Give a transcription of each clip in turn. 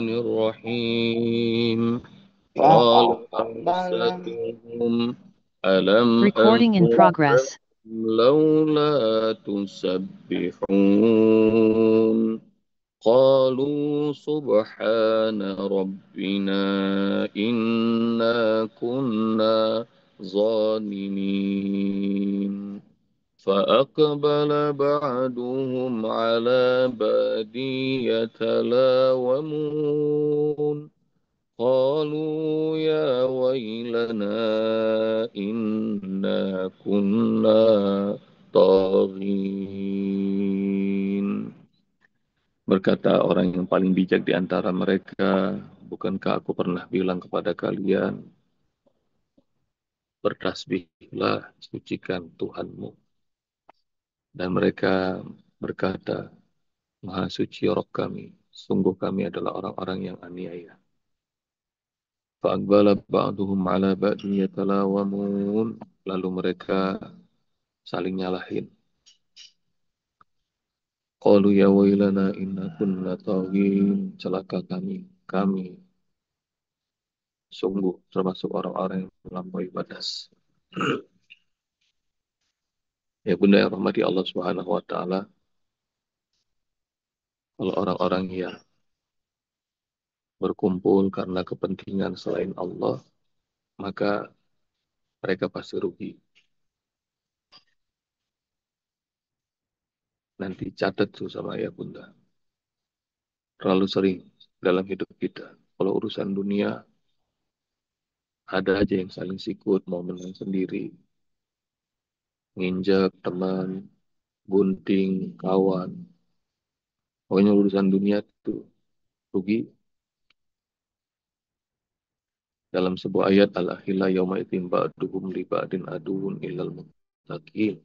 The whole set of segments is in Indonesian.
الرحمن الرحيم قال فأقبل أنستهم ألم Recording in أقل progress. لكم لولا تسبحون قالوا سبحان ربنا إنا كنا ظالمين فأقبل بعضهم على بعض يتلاومون قالوا يا ويلنا إنا كنا طاغين. Berkata orang yang paling bijak di antara mereka, bukankah aku pernah bilang kepada kalian, bertasbihlah, sucikan Tuhanmu. Dan mereka berkata, Maha suci Rob kami, sungguh kami adalah orang-orang yang aniaya. Fa'aqbala ba'duhum ala ba'din yatalawamun. Lalu mereka saling nyalahin. Qalu ya wailana inna kunna taghin. Celaka kami, kami sungguh termasuk orang-orang yang melampaui batas. Ya bunda yang rahmati Allah Subhanahu wa taala, kalau orang-orang yang berkumpul karena kepentingan selain Allah, maka mereka pasti rugi. Nanti catat tuh sama ya bunda. Terlalu sering dalam hidup kita. Kalau urusan dunia, ada aja yang saling sikut, mau menang sendiri, nginjak teman, gunting, kawan. Pokoknya urusan dunia itu rugi. Dalam sebuah ayat, Al-akhila yawma itim ba'duhum li ba'din aduun illal muttaqin.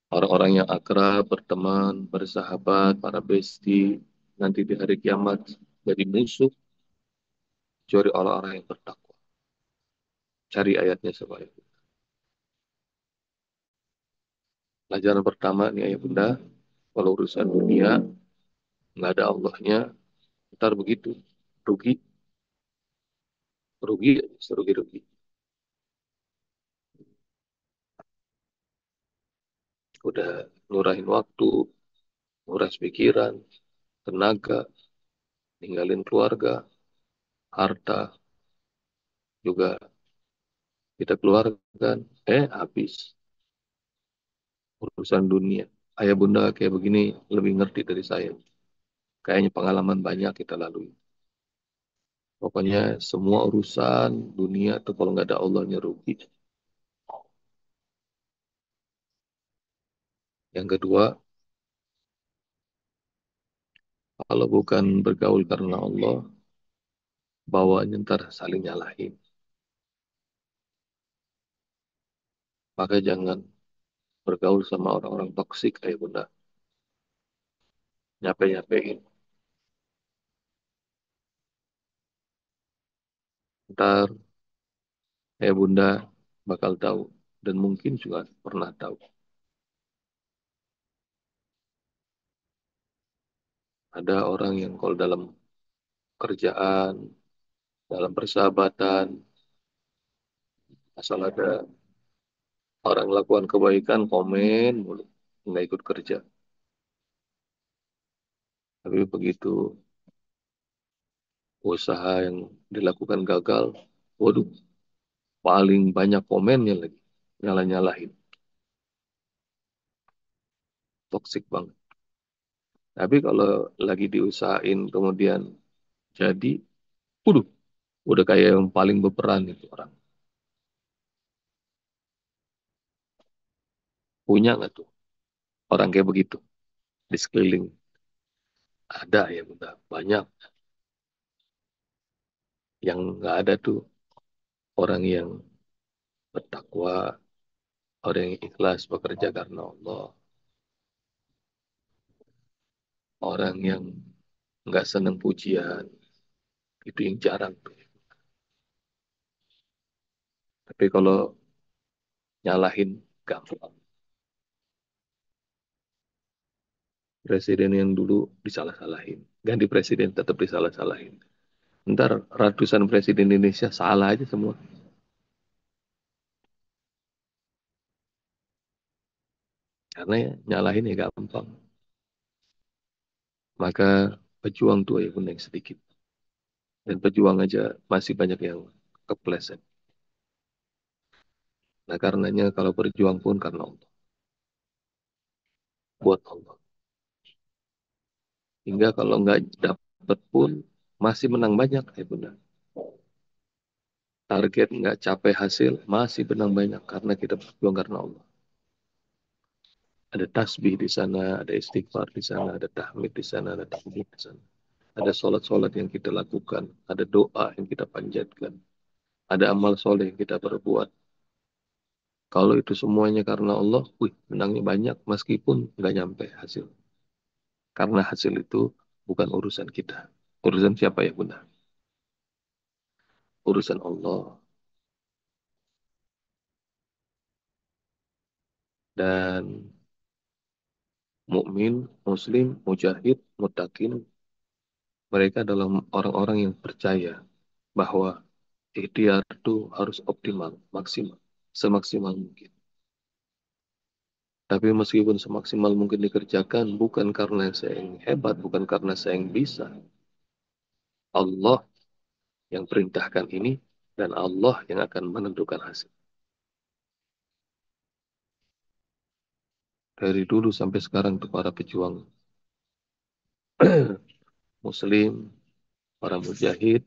Orang-orang yang akrab, berteman, bersahabat, para besti, nanti di hari kiamat jadi musuh, kecuali orang-orang yang bertakwa. Cari ayatnya sebaik. Pelajaran pertama nih ayah bunda, kalau urusan dunia, nggak ada Allahnya, ntar begitu. Rugi, rugi, serugi-rugi. Udah ngurahin waktu, nguras pikiran, tenaga, ninggalin keluarga, harta, juga kita keluarkan. Habis urusan dunia. Ayah bunda kayak begini lebih ngerti dari saya. Kayaknya pengalaman banyak kita lalui. Pokoknya semua urusan dunia tuh kalau nggak ada Allahnya rugi. Yang kedua, kalau bukan bergaul karena Allah, bawaannya ntar saling nyalahin. Maka jangan bergaul sama orang-orang toksik kayak bunda. Nyape-nyapein. Ntar kayak bunda bakal tahu. Dan mungkin juga pernah tahu. Ada orang yang kalau dalam kerjaan, dalam persahabatan, asal ada orang melakukan kebaikan, komen mulu. Nggak ikut kerja. Tapi begitu usaha yang dilakukan gagal, waduh, paling banyak komennya lagi. Nyala-nyalahin. Toxic banget. Tapi kalau lagi diusahain kemudian jadi, waduh, udah kayak yang paling berperan itu orang. Punya nggak tuh orang kayak begitu di sekeliling? Ada ya udah banyak. Yang nggak ada tuh orang yang bertakwa, orang yang ikhlas bekerja karena Allah, orang yang nggak seneng pujian, itu yang jarang tuh. Tapi kalau nyalahin gampang. Presiden yang dulu disalah-salahin, Ganti presiden tetap disalah-salahin. Ntar ratusan presiden Indonesia salah aja semua. Karena ya, nyalahin ya gampang. Maka pejuang tuh ya yang sedikit. Dan pejuang aja masih banyak yang kepleset. Nah karenanya kalau berjuang pun karena Allah. Buat Allah. Hingga kalau nggak dapat pun masih menang banyak ya bunda. Target nggak capai hasil masih menang banyak karena kita berjuang karena Allah. Ada tasbih di sana, ada istighfar di sana, ada tahmid di sana, ada takbir di sana. Ada sholat-sholat yang kita lakukan, ada doa yang kita panjatkan, ada amal soleh yang kita perbuat. Kalau itu semuanya karena Allah, wih, menangnya banyak meskipun nggak nyampe hasil. Karena hasil itu bukan urusan kita. Urusan siapa ya bunda? Urusan Allah. Dan mukmin, muslim, mujahid, mutakin, mereka adalah orang-orang yang percaya bahwa ikhtiar itu harus optimal, maksimal, semaksimal mungkin. Tapi meskipun semaksimal mungkin dikerjakan, bukan karena saya yang hebat, bukan karena saya yang bisa. Allah yang perintahkan ini, dan Allah yang akan menentukan hasil. Dari dulu sampai sekarang untuk para pejuang Muslim, para mujahid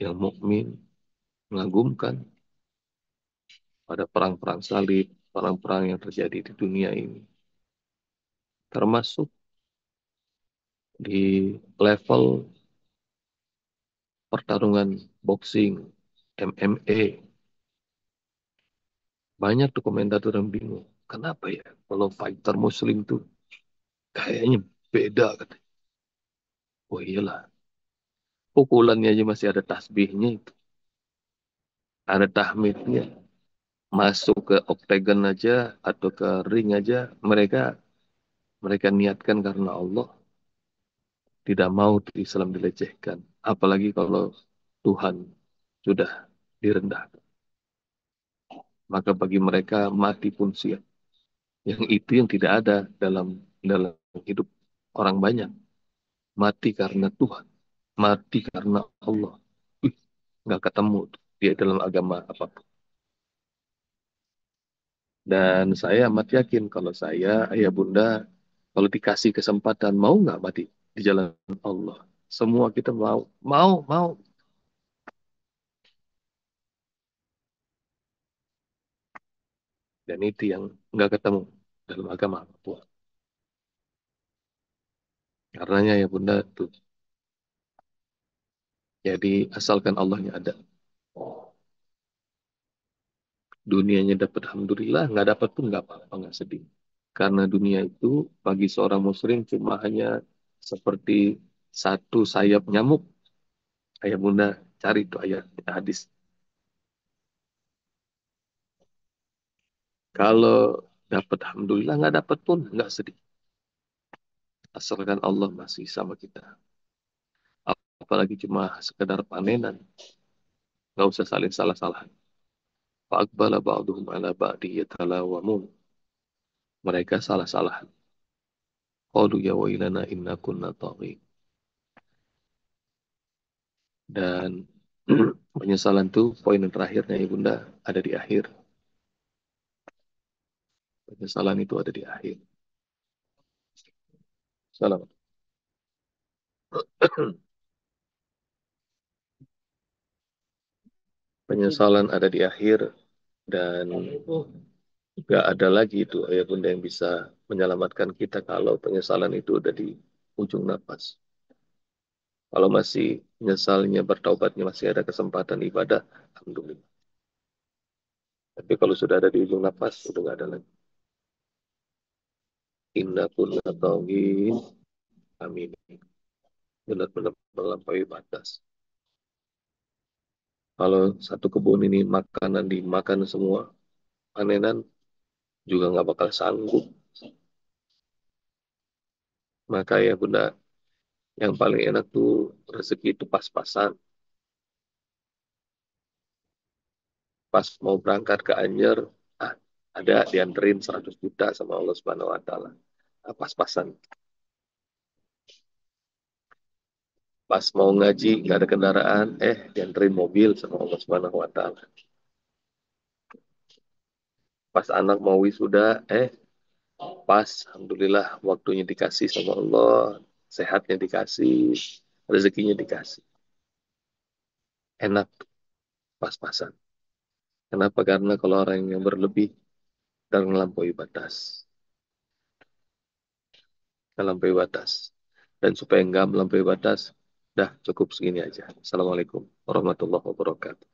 yang mukmin mengagumkan pada perang-perang salib, perang-perang yang terjadi di dunia ini. Termasuk di level pertarungan boxing, MMA. Banyak tuh komentator yang bingung. Kenapa ya kalau fighter muslim tuh kayaknya beda katanya. Oh iyalah, pukulannya aja masih ada tasbihnya itu. Ada tahmidnya. Masuk ke oktagon aja atau ke ring aja mereka mereka niatkan karena Allah, tidak mau Islam dilecehkan. Apalagi kalau Tuhan sudah direndahkan. Maka bagi mereka mati pun siap. Yang itu yang tidak ada dalam dalam hidup orang banyak. Mati karena Tuhan, mati karena Allah. Wih, nggak ketemu tuh dia dalam agama apapun. Dan saya amat yakin kalau saya, ayah bunda, kalau dikasih kesempatan, mau nggak mati di jalan Allah? Semua kita mau, mau. Dan itu yang nggak ketemu dalam agama apapun. Karenanya ya bunda tuh, jadi asalkan Allahnya ada. Dunianya dapat alhamdulillah, nggak dapat pun nggak apa-apa, nggak sedih. Karena dunia itu bagi seorang muslim cuma hanya seperti satu sayap nyamuk. Ayah bunda cari tuh ayat hadis. Kalau dapat alhamdulillah, nggak dapat pun nggak sedih. Asalkan Allah masih sama kita. Apalagi cuma sekedar panenan, nggak usah saling salah-salahan. Fa'aqbala ba'duhum ala ba'di yatalawamun. Mereka salah-salahan. Qalu ya wailana inna kunna taghin. Dan penyesalan tuh poin yang terakhirnya ibunda ada di akhir. Penyesalan itu ada di akhir. Salam. Penyesalan ada di akhir dan gak ada lagi itu ayah bunda yang bisa menyelamatkan kita kalau penyesalan itu udah di ujung nafas. Kalau masih nyesalnya bertaubatnya masih ada kesempatan ibadah, alhamdulillah. Tapi kalau sudah ada di ujung nafas, udah gak ada lagi. Inna kunna tauhin, amin. Benar-benar melampaui batas. Kalau satu kebun ini makanan dimakan semua, panenan juga nggak bakal sanggup. Maka ya bunda, Yang paling enak tuh rezeki itu pas-pasan. Pas mau berangkat ke Anyer, ah, ada dianterin 100 juta sama Allah Subhanahu wa taala. Ah, pas-pasan. Pas mau ngaji nggak ada kendaraan, dianterin mobil sama Allah Subhanahu wa taala. Pas anak mau wisuda, pas alhamdulillah waktunya dikasih sama Allah, sehatnya dikasih, rezekinya dikasih. Enak tuh, pas-pasan. Kenapa? Karena kalau orang yang berlebih dan melampaui batas, melampaui batas. Dan supaya enggak melampaui batas, dah cukup segini aja. Assalamualaikum warahmatullahi wabarakatuh.